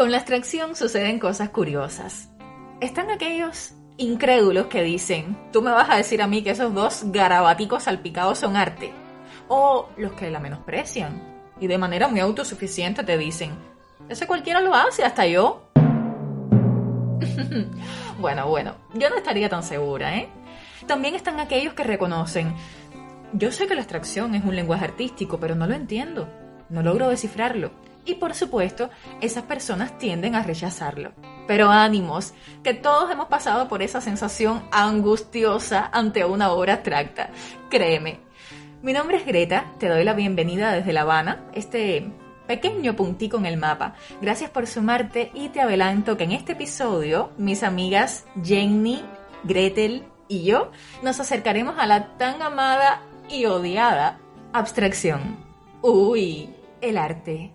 Con la abstracción suceden cosas curiosas. Están aquellos incrédulos que dicen, tú me vas a decir a mí que esos dos garabaticos salpicados son arte. O los que la menosprecian y de manera muy autosuficiente te dicen, ese cualquiera lo hace, hasta yo. Bueno, yo no estaría tan segura, ¿eh? También están aquellos que reconocen, yo sé que la abstracción es un lenguaje artístico, pero no lo entiendo, no logro descifrarlo. Y por supuesto, esas personas tienden a rechazarlo. Pero ánimos, que todos hemos pasado por esa sensación angustiosa ante una obra abstracta. Créeme. Mi nombre es Greta, te doy la bienvenida desde La Habana, este pequeño puntico en el mapa. Gracias por sumarte y te adelanto que en este episodio, mis amigas Jenny, Gretel y yo nos acercaremos a la tan amada y odiada abstracción. Uy, el arte.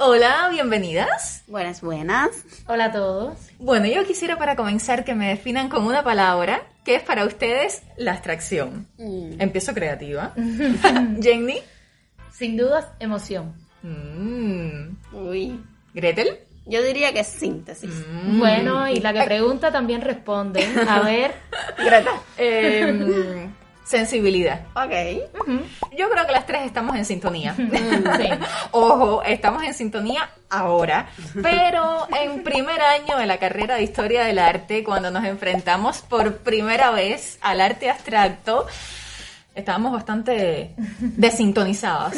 Hola, bienvenidas. Buenas. Hola a todos. Bueno, yo quisiera para comenzar que me definan con una palabra que es para ustedes la abstracción. Empiezo creativa. Jenny. Sin dudas, emoción. Uy. Gretel. Yo diría que es síntesis. Bueno, y la que pregunta también responde. A ver. Greta. Sensibilidad. Ok. Yo creo que las tres estamos en sintonía. Sí. Ojo, estamos en sintonía ahora, pero en primer año de la carrera de Historia del Arte, cuando nos enfrentamos por primera vez al arte abstracto, estábamos bastante desintonizadas.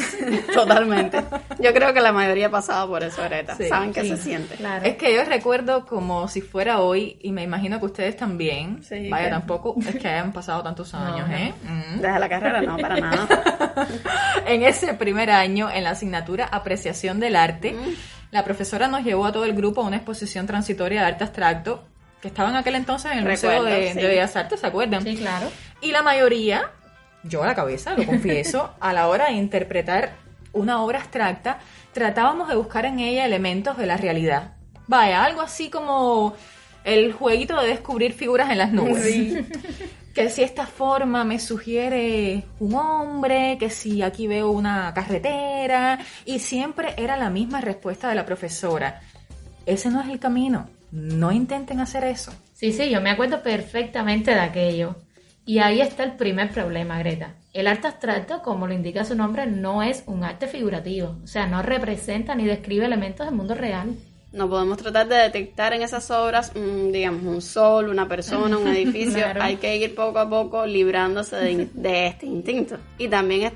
Totalmente. Yo creo que la mayoría ha pasado por eso, Greta. Sí, Saben qué sí, se siente. Claro. Es que yo recuerdo como si fuera hoy, y me imagino que ustedes también. Sí, Vaya, claro. tampoco es que hayan pasado tantos años, No. ¿eh? Desde la carrera no, para nada. En ese primer año, en la asignatura Apreciación del Arte, la profesora nos llevó a todo el grupo a una exposición transitoria de arte abstracto que estaba en aquel entonces en el Museo de Bellas Artes, ¿se acuerdan? Sí, claro. Y la mayoría, yo a la cabeza, lo confieso, a la hora de interpretar una obra abstracta, tratábamos de buscar en ella elementos de la realidad. Vaya, algo así como el jueguito de descubrir figuras en las nubes. Sí. Que si esta forma me sugiere un hombre, que si aquí veo una carretera, y siempre era la misma respuesta de la profesora. Ese no es el camino, no intenten hacer eso. Sí, yo me acuerdo perfectamente de aquello. Y ahí está el primer problema, Greta. El arte abstracto, como lo indica su nombre, no es un arte figurativo. O sea, no representa ni describe elementos del mundo real. No podemos tratar de detectar en esas obras, digamos, un sol, una persona, un edificio. Claro. Hay que ir poco a poco librándose de este instinto. Y también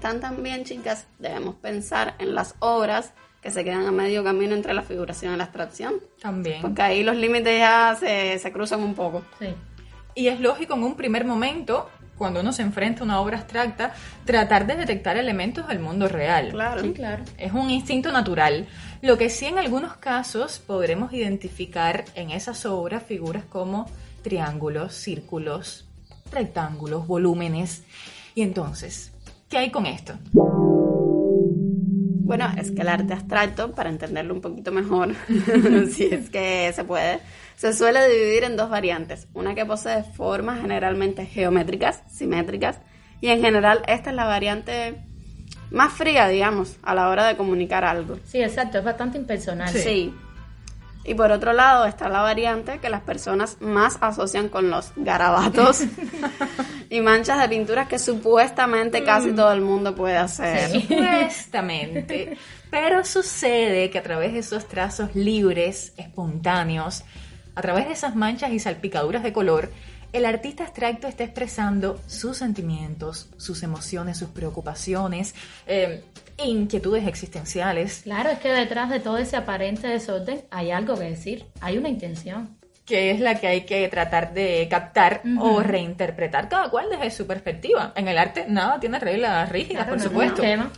chicas, debemos pensar en las obras que se quedan a medio camino entre la figuración y la abstracción. También. Porque ahí los límites ya se cruzan un poco. Sí. Y es lógico en un primer momento, cuando uno se enfrenta a una obra abstracta, tratar de detectar elementos del mundo real. Claro. Sí, claro. Es un instinto natural. Lo que sí en algunos casos podremos identificar en esas obras figuras como triángulos, círculos, rectángulos, volúmenes. Y entonces, ¿qué hay con esto? Bueno, es que el arte abstracto, para entenderlo un poquito mejor, si es que se puede, se suele dividir en dos variantes. Una que posee formas generalmente geométricas, simétricas, y en general esta es la variante más fría, digamos, a la hora de comunicar algo. Sí, exacto, es bastante impersonal. Sí. Y por otro lado está la variante que las personas más asocian con los garabatos y manchas de pinturas que supuestamente casi todo el mundo puede hacer. Sí. Supuestamente. Pero sucede que a través de esos trazos libres, espontáneos, a través de esas manchas y salpicaduras de color, el artista abstracto está expresando sus sentimientos, sus emociones, sus preocupaciones, inquietudes existenciales. Claro, es que detrás de todo ese aparente desorden hay algo que decir, hay una intención. Que es la que hay que tratar de captar o reinterpretar, cada cual desde su perspectiva. En el arte nada tiene reglas rígidas, Claro, por no es supuesto. un tema.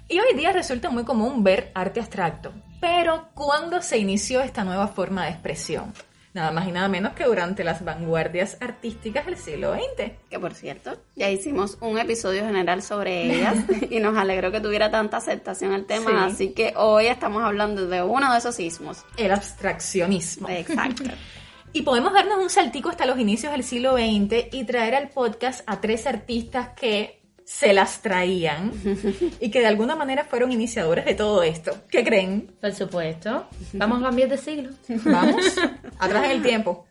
Y hoy día resulta muy común ver arte abstracto. Pero ¿cuándo se inició esta nueva forma de expresión? Nada más y nada menos que durante las vanguardias artísticas del siglo XX. Que por cierto, ya hicimos un episodio general sobre ellas y nos alegró que tuviera tanta aceptación el tema, Sí. así que hoy estamos hablando de uno de esos sismos. El abstraccionismo. Exacto. Y podemos darnos un saltico hasta los inicios del siglo XX y traer al podcast a 3 artistas que se las traían y que de alguna manera fueron iniciadores de todo esto. ¿Qué creen? Por supuesto. Vamos a cambiar de siglo. Vamos, atrás en el tiempo.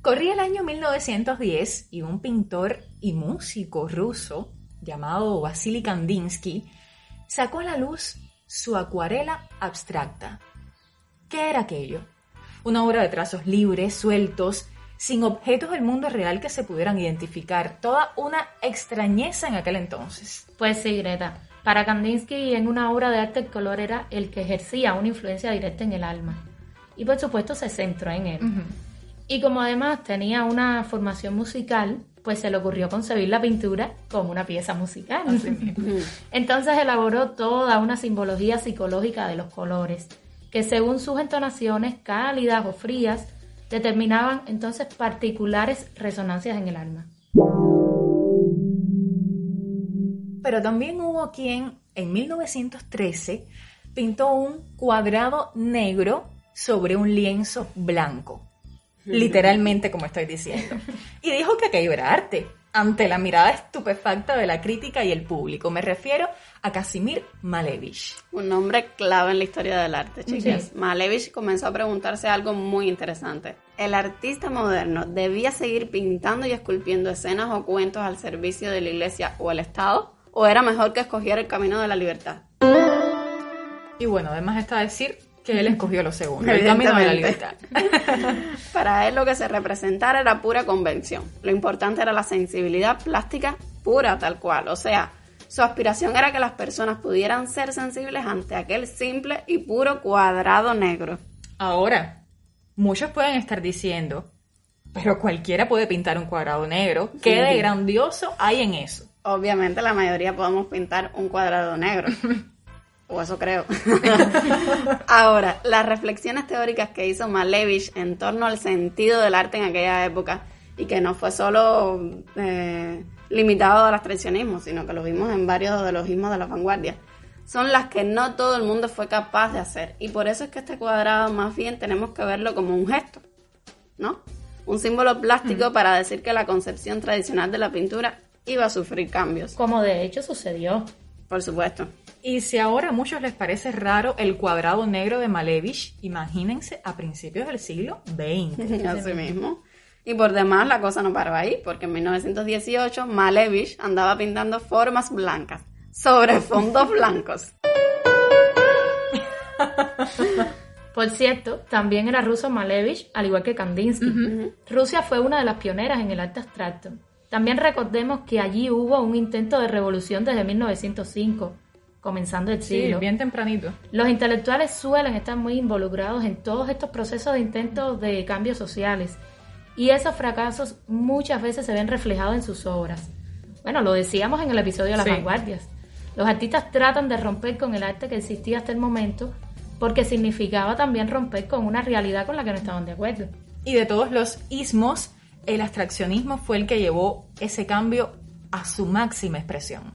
Corría el año 1910 y un pintor y músico ruso llamado Vasily Kandinsky sacó a la luz su acuarela abstracta. ¿Qué era aquello? Una obra de trazos libres, sueltos, sin objetos del mundo real que se pudieran identificar. Toda una extrañeza en aquel entonces. Pues sí, Greta. Para Kandinsky, en una obra de arte, el color era el que ejercía una influencia directa en el alma. Y por supuesto se centró en él. Y como además tenía una formación musical, pues se le ocurrió concebir la pintura como una pieza musical. Entonces elaboró toda una simbología psicológica de los colores, que según sus entonaciones, cálidas o frías, determinaban entonces particulares resonancias en el alma. Pero también hubo quien, en 1913, pintó un cuadrado negro sobre un lienzo blanco. Literalmente, como estoy diciendo. Y dijo que aquello era arte, ante la mirada estupefacta de la crítica y el público. Me refiero a Kazimir Malevich. Un nombre clave en la historia del arte, chicas. Sí. Malevich comenzó a preguntarse algo muy interesante. ¿El artista moderno debía seguir pintando y esculpiendo escenas o cuentos al servicio de la iglesia o el Estado? ¿O era mejor que escogiera el camino de la libertad? Y bueno, además está decir que él escogió lo segundo, el camino de la libertad. Para él lo que se representara era pura convención. Lo importante era la sensibilidad plástica pura, tal cual. O sea, su aspiración era que las personas pudieran ser sensibles ante aquel simple y puro cuadrado negro. Ahora, muchos pueden estar diciendo, pero cualquiera puede pintar un cuadrado negro. ¿Qué de grandioso hay en eso? Obviamente la mayoría podemos pintar un cuadrado negro. O eso creo. Ahora, las reflexiones teóricas que hizo Malevich en torno al sentido del arte en aquella época, y que no fue solo limitado al abstraccionismo, sino que lo vimos en varios de los ismos de la vanguardia, son las que no todo el mundo fue capaz de hacer. Y por eso es que este cuadrado más bien tenemos que verlo como un gesto, ¿no? Un símbolo plástico para decir que la concepción tradicional de la pintura iba a sufrir cambios. Como de hecho sucedió. Por supuesto. Y si ahora a muchos les parece raro el cuadrado negro de Malevich, imagínense a principios del siglo XX. Así mismo. Y por demás la cosa no paró ahí, porque en 1918 Malevich andaba pintando formas blancas sobre fondos blancos. Por cierto, también era ruso Malevich, al igual que Kandinsky. Rusia fue una de las pioneras en el arte abstracto. También recordemos que allí hubo un intento de revolución desde 1905, comenzando el siglo. Sí, bien tempranito. Los intelectuales suelen estar muy involucrados en todos estos procesos de intentos de cambios sociales, y esos fracasos muchas veces se ven reflejados en sus obras. Bueno, lo decíamos en el episodio de las vanguardias. Los artistas tratan de romper con el arte que existía hasta el momento, porque significaba también romper con una realidad con la que no estaban de acuerdo. Y de todos los ismos, el abstraccionismo fue el que llevó ese cambio a su máxima expresión.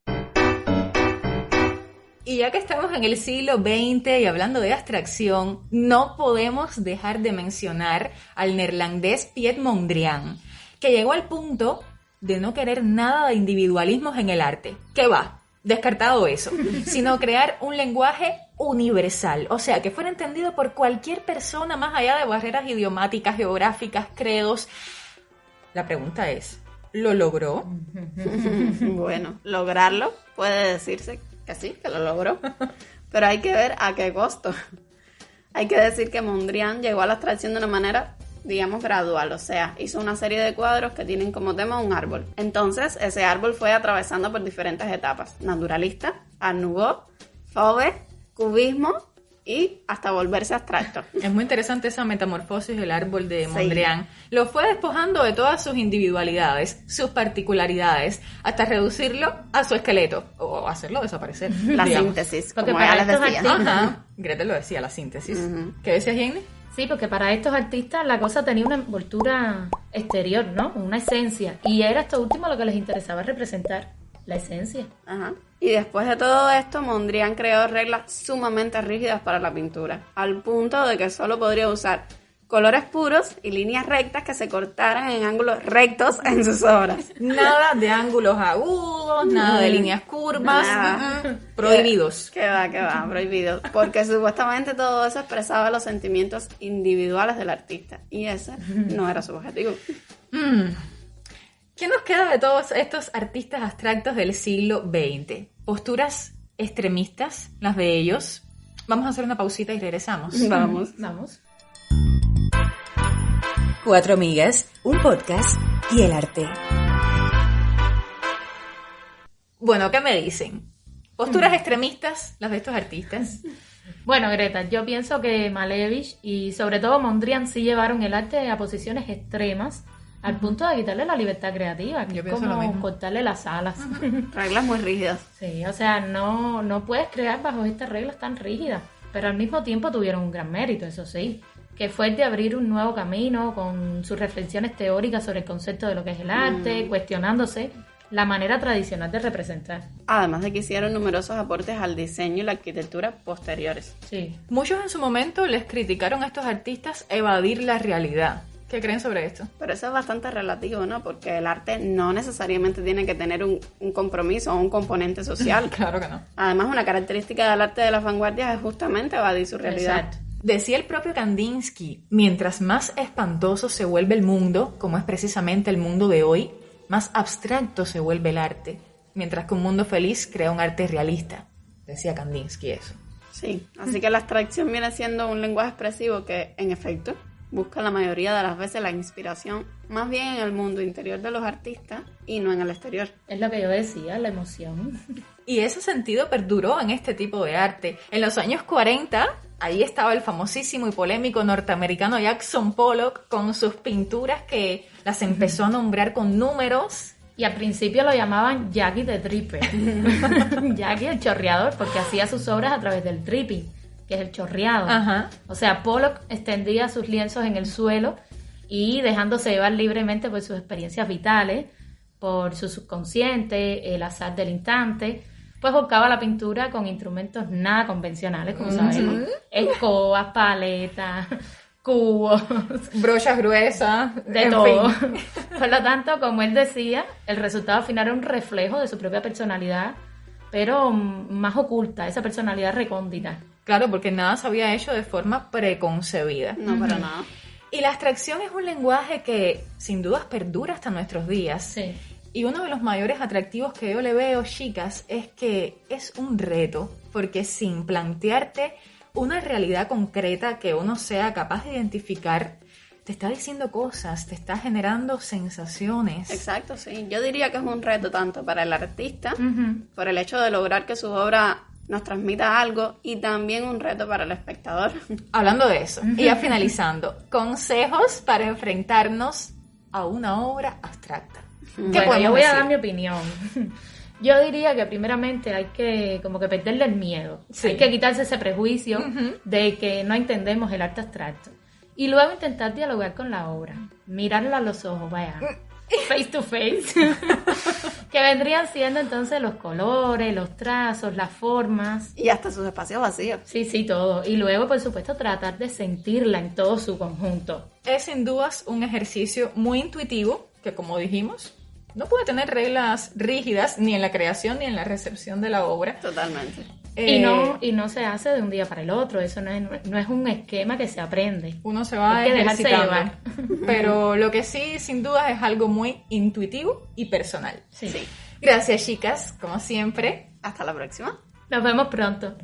Y ya que estamos en el siglo XX y hablando de abstracción, no podemos dejar de mencionar al neerlandés Piet Mondrian, que llegó al punto de no querer nada de individualismos en el arte. ¿Qué va? Descartado eso, sino crear un lenguaje universal, o sea, que fuera entendido por cualquier persona más allá de barreras idiomáticas, geográficas, credos. La pregunta es, ¿lo logró? Bueno, lograrlo puede decirse que sí, que lo logró, pero hay que ver a qué costo. Hay que decir que Mondrian llegó a la abstracción de una manera, digamos, gradual, o sea, hizo una serie de cuadros que tienen como tema un árbol. Entonces, ese árbol fue atravesando por diferentes etapas: naturalista, Art Nouveau, Fauve, cubismo y hasta volverse abstracto. Es muy interesante esa metamorfosis del árbol de Mondrian. Sí. Lo fue despojando de todas sus individualidades, sus particularidades, hasta reducirlo a su esqueleto, o hacerlo desaparecer. La digamos. Síntesis, porque como ella les decía. Ajá. Gretel lo decía, la síntesis. ¿Qué decías, Jenny? Sí, porque para estos artistas la cosa tenía una envoltura exterior, ¿no? Una esencia. Y era esto último lo que les interesaba representar, la esencia. Ajá. Y después de todo esto, Mondrian creó reglas sumamente rígidas para la pintura, al punto de que solo podría usar colores puros y líneas rectas que se cortaran en ángulos rectos en sus obras. Nada de ángulos agudos, nada de líneas curvas, Nada. prohibidos. Que va, prohibido. Porque supuestamente todo eso expresaba los sentimientos individuales del artista. Y ese no era su objetivo. ¿Qué nos queda de todos estos artistas abstractos del siglo XX? Posturas extremistas, las de ellos. Vamos a hacer una pausita y regresamos. Vamos. 4 amigas, un podcast y el arte. Bueno, ¿qué me dicen? Posturas extremistas, las de estos artistas. Bueno, Greta, yo pienso que Malevich y sobre todo Mondrian sí llevaron el arte a posiciones extremas al punto de quitarle la libertad creativa, que Yo es pienso lo como mismo. cortarle las alas. Reglas muy rígidas. Sí, o sea, no puedes crear bajo estas reglas tan rígidas, pero al mismo tiempo tuvieron un gran mérito, eso sí, que fue el de abrir un nuevo camino con sus reflexiones teóricas sobre el concepto de lo que es el arte, cuestionándose la manera tradicional de representar. Además de que hicieron numerosos aportes al diseño y la arquitectura posteriores. Sí. Muchos en su momento les criticaron a estos artistas evadir la realidad. ¿Qué creen sobre esto? Pero eso es bastante relativo, ¿no? Porque el arte no necesariamente tiene que tener un compromiso o un componente social. Claro que no. Además, una característica del arte de las vanguardias es justamente evadir su realidad. Exacto. Decía el propio Kandinsky, mientras más espantoso se vuelve el mundo, como es precisamente el mundo de hoy, más abstracto se vuelve el arte, mientras que un mundo feliz crea un arte realista. Decía Kandinsky eso. Sí, así que la abstracción viene siendo un lenguaje expresivo que, en efecto, busca la mayoría de las veces la inspiración más bien en el mundo interior de los artistas y no en el exterior. Es lo que yo decía, la emoción. Y ese sentido perduró en este tipo de arte. En los años 40, ahí estaba el famosísimo y polémico norteamericano Jackson Pollock con sus pinturas que las empezó a nombrar con números. Y al principio lo llamaban Jackie the Dripper. Jackie el chorreador, porque hacía sus obras a través del dripping, que es el chorreado. Ajá. O sea, Pollock extendía sus lienzos en el suelo y dejándose llevar libremente por sus experiencias vitales, por su subconsciente, el azar del instante, pues buscaba la pintura con instrumentos nada convencionales, como sabemos. Escobas, paletas, cubos, Brochas gruesas, de en todo. fin. Por lo tanto, como él decía, el resultado final era un reflejo de su propia personalidad, pero más oculta, esa personalidad recóndita. Claro, porque nada se había hecho de forma preconcebida. No, para nada. Y la abstracción es un lenguaje que sin dudas perdura hasta nuestros días. Sí. Y uno de los mayores atractivos que yo le veo, chicas, es que es un reto, porque sin plantearte una realidad concreta que uno sea capaz de identificar, te está diciendo cosas, te está generando sensaciones. Exacto, sí. Yo diría que es un reto tanto para el artista, Ujú. por el hecho de lograr que su obra nos transmita algo, y también un reto para el espectador. Hablando de eso, y ya finalizando, consejos para enfrentarnos a una obra abstracta. ¿Qué Bueno, podemos yo voy a decir? dar mi opinión. Yo diría que primeramente hay que como que perderle el miedo. Sí. Hay que quitarse ese prejuicio de que no entendemos el arte abstracto. Y luego intentar dialogar con la obra. Mirarla a los ojos, vaya. Face to face. Que vendrían siendo entonces los colores, los trazos, las formas. Y hasta sus espacios vacíos. Sí, todo. Y luego, por supuesto, tratar de sentirla en todo su conjunto. Es sin dudas un ejercicio muy intuitivo que, como dijimos, no puede tener reglas rígidas ni en la creación ni en la recepción de la obra. Totalmente. Y no se hace de un día para el otro. Eso no es un esquema que se aprende. Uno se va Hay que dejarse ejercitando. llevar. Pero lo que sí, sin dudas, es algo muy intuitivo y personal. Sí. Gracias, chicas, como siempre. Hasta la próxima. Nos vemos pronto.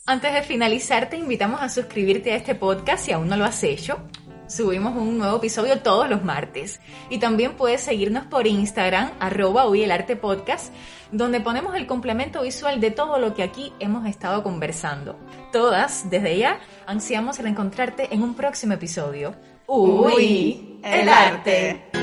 Antes de finalizar, te invitamos a suscribirte a este podcast si aún no lo has hecho. Subimos un nuevo episodio todos los martes. Y también puedes seguirnos por Instagram, @hoyelartepodcast, donde ponemos el complemento visual de todo lo que aquí hemos estado conversando. Todas, desde ya, ansiamos reencontrarte en un próximo episodio. ¡Uy! ¡El arte!